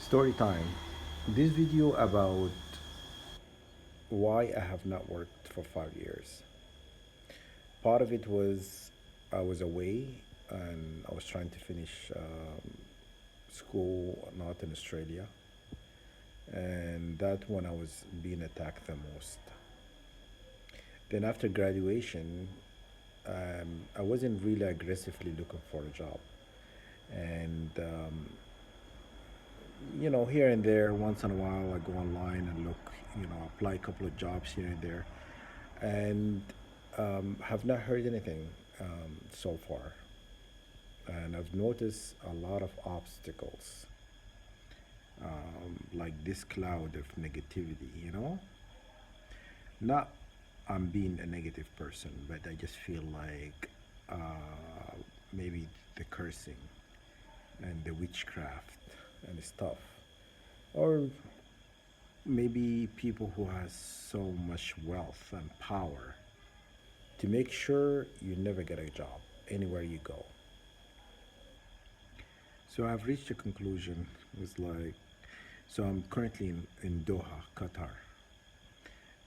Story time. This video about why I have not worked for 5 years. Part of it was I was away and I was trying to finish school not in Australia, and that when I was being attacked the most. Then after graduation, I wasn't really aggressively looking for a job, and here and there, once in a while, I go online and look, apply a couple of jobs here and there, and have not heard anything so far. And I've noticed a lot of obstacles, like this cloud of negativity, Not I'm being a negative person, but I just feel like maybe the cursing and the witchcraft and stuff. Or maybe people who has so much wealth and power to make sure you never get a job anywhere you go. So I've reached a conclusion. It's like, so I'm currently in Doha, Qatar,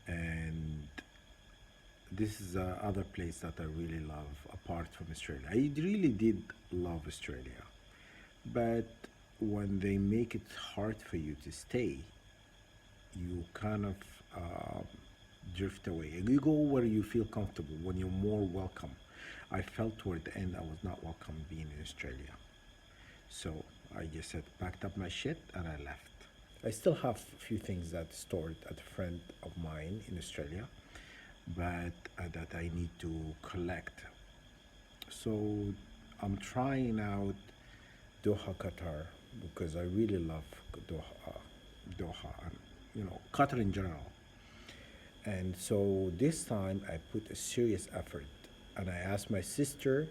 and this is the other place that I really love apart from Australia. I really did love Australia, but when they make it hard for you to stay, you kind of uh, drift away. You go where you feel comfortable, when you're more welcome. I felt toward the end I was not welcome being in Australia. So I just said, packed up my shit and I left. I still have a few things that stored at a friend of mine in Australia, but that I need to collect. So I'm trying out Doha, Qatar, because I really love Doha, and Qatar in general. And so this time I put a serious effort, and I asked my sister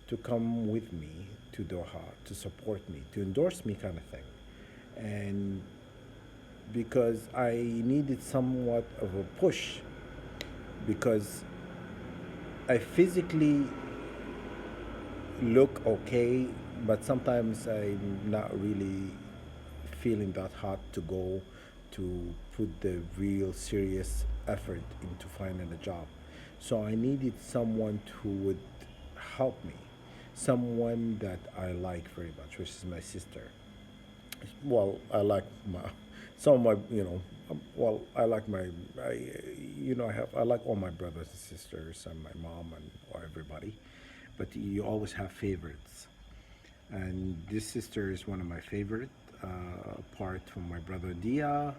to come with me to Doha to support me, to endorse me, kind of thing. And because I needed somewhat of a push, because I physically look okay, but sometimes I'm not really feeling that hot to go to put the real serious effort into finding a job. So I needed someone who would help me, someone that I like very much, which is my sister. Well, I like my some of my well, I like my I like all my brothers and sisters and my mom and or everybody, but you always have favorites, and this sister is one of my favorite, apart from my brother Dia,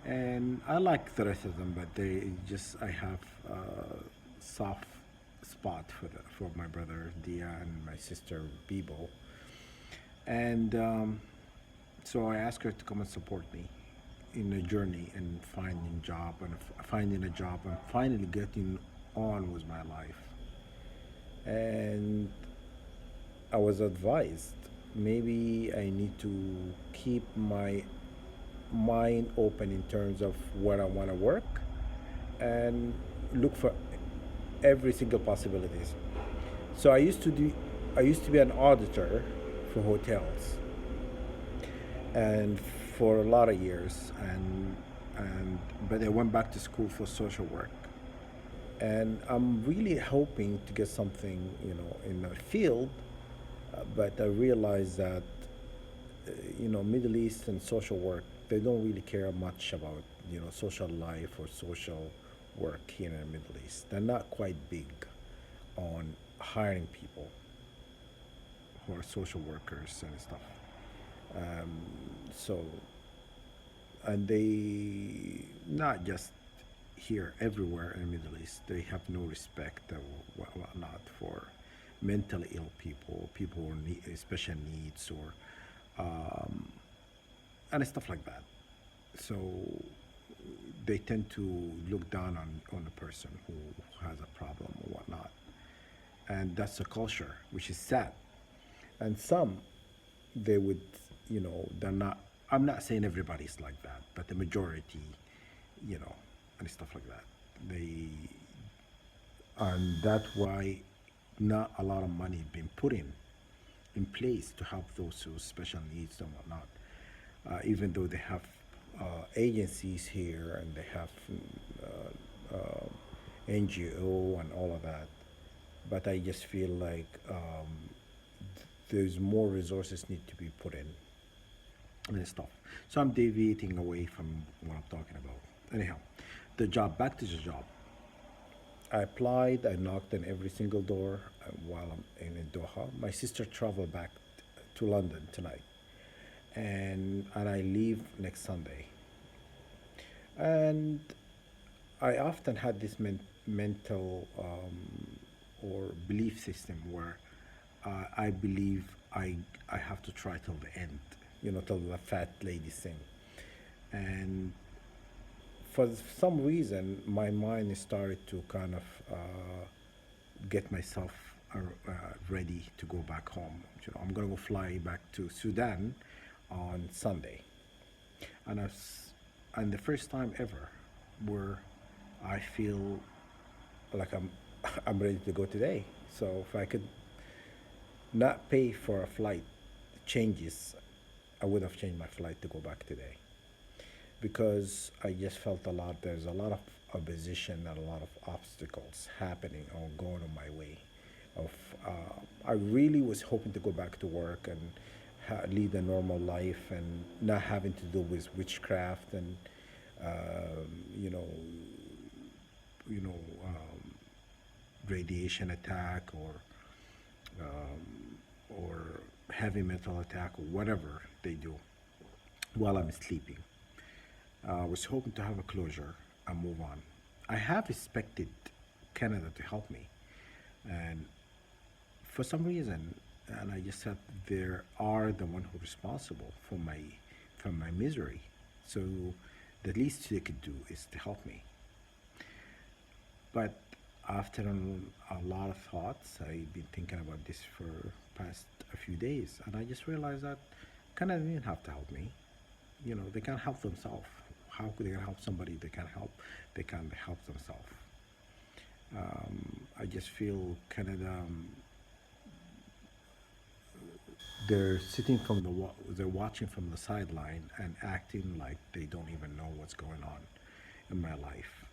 and I like the rest of them, but they just I have a soft spot for my brother Dia and my sister Bibo, and so I asked her to come and support me in a journey and finding a job and finally getting on with my life. And I was advised maybe I need to keep my mind open in terms of where I want to work and look for every single possibilities. So I used to be an auditor for hotels, and for a lot of years, and but I went back to school for social work, and I'm really hoping to get something in the field, but I realize that Middle East and social work, they don't really care much about social life or social work here in the Middle East. They're not quite big on hiring people who are social workers and stuff. Um, so, and they not just here, everywhere in the Middle East, they have no respect or whatnot for mentally ill people, people who need special needs, or um, and stuff like that. So they tend to look down on a person who has a problem or whatnot, and that's a culture, which is sad. And some, they would, they're not. I'm not saying everybody's like that, but the majority, you know, and stuff like that. They, and that's why not a lot of money being put in place to help those who special needs and whatnot. even though they have agencies here and they have NGO and all of that. But I just feel like there's more resources need to be put in and stuff. So I'm deviating away from what I'm talking about. Anyhow, the job, back to the job. I applied, I knocked on every single door while I'm in Doha. My sister traveled back to London tonight, and I leave next Sunday. And I often had this mental or belief system where I believe I have to try till the end, till the fat lady sing. And for some reason, my mind started to kind of get myself ready to go back home. I'm gonna go fly back to Sudan on Sunday, and and the first time ever where I feel like I'm ready to go today. So if I could not pay for a flight changes, I would have changed my flight to go back today because I just felt there's a lot of opposition and a lot of obstacles happening or going on my way. Of I really was hoping to go back to work and lead a normal life and not having to do with witchcraft and you know you know radiation attack or heavy metal attack or whatever they do while I'm sleeping. I was hoping to have a closure and move on. I have expected Canada to help me, and for some reason, and I just said they are the one who responsible for my misery. So the least they could do is to help me. But after a lot of thoughts, I've been thinking about this for past a few days, and I just realized that Canada didn't have to help me. They can't help themselves. How could they help somebody they can't help? They can't help themselves. I just feel Canada. They're sitting they're watching from the sideline and acting like they don't even know what's going on in my life,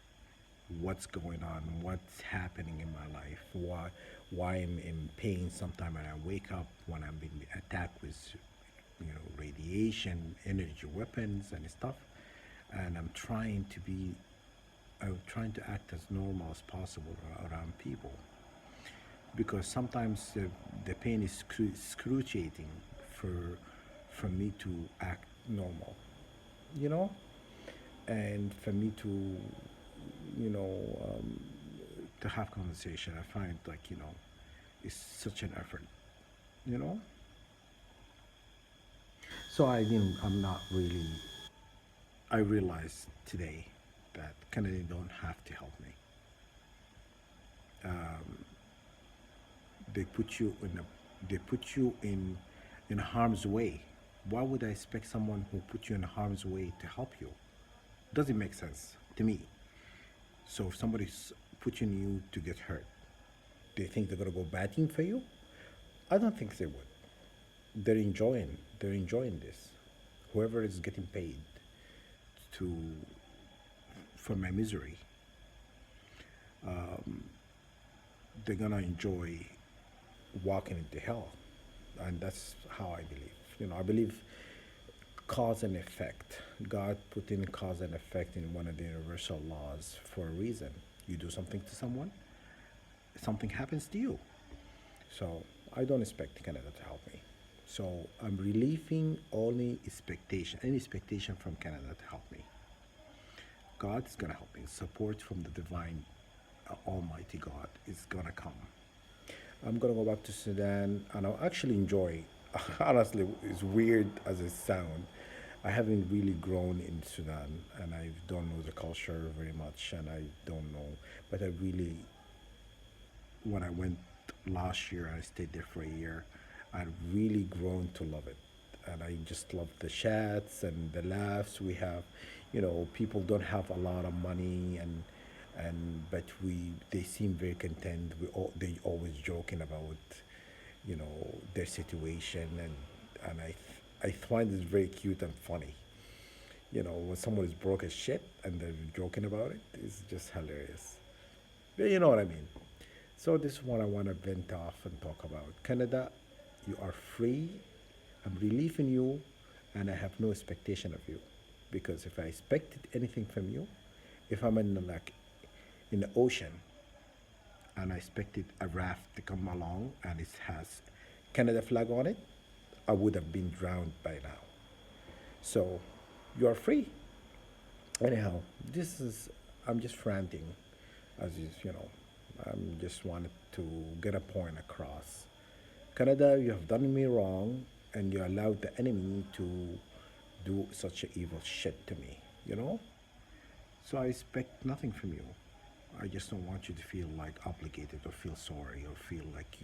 what's going on, what's happening in my life, why I'm in pain sometimes when I wake up, when I'm being attacked with radiation, energy weapons and stuff, and I'm trying to act as normal as possible around people because sometimes the pain is excruciating for me to act normal, you know, and for me you know, um, to have conversation. I find like it's such an effort, you know. So I'm not really. I realized today that Canada don't have to help me. They put you in they put you in harm's way. Why would I expect someone who put you in harm's way to help you? Doesn't make sense to me. So if somebody's pushing you to get hurt, they think they're gonna go batting for you? I don't think they would. They're enjoying this. Whoever is getting paid to for my misery, they're gonna enjoy walking into hell, and that's how I believe. I believe cause and effect. God put in cause and effect in one of the universal laws for a reason. You do something to someone, something happens to you. So I don't expect Canada to help me. So I'm relieving any expectation from Canada to help me. God is gonna help me. Support from the divine, Almighty God is gonna come. I'm gonna go back to Sudan, and I'll actually enjoy. Honestly, it's weird as it sounds. I haven't really grown in Sudan, and I don't know the culture very much, and I don't know. But I really, when I went last year, I stayed there for a year. I've really grown to love it, and I just love the chats and the laughs we have. People don't have a lot of money, but they seem very content. They always joking about their situation, and I find it very cute and funny. When someone is broke as shit and they're joking about it, it's just hilarious. Yeah, you know what I mean. So this is what I want to vent off and talk about. Canada, you are free. I'm relieving you, and I have no expectation of you, because if I expected anything from you, if I'm in the ocean and I expected a raft to come along and it has Canada flag on it, I would have been drowned by now. So you are free. Anyhow, this is I'm just ranting, I'm just wanted to get a point across. Canada, you have done me wrong, and you allowed the enemy to do such a evil shit to me. You know. So I expect nothing from you. I just don't want you to feel like obligated or feel sorry or feel like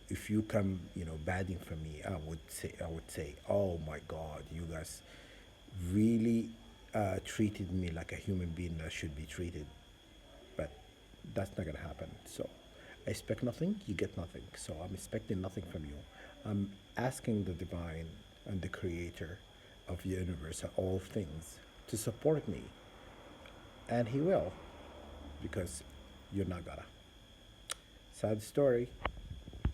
if you come, badding for me, I would say, oh my God, you guys really treated me like a human being that should be treated. But that's not gonna happen. So I expect nothing, you get nothing. So I'm expecting nothing from you. I'm asking the divine and the creator of the universe and all things to support me. And he will, because you're not gonna. Sad story.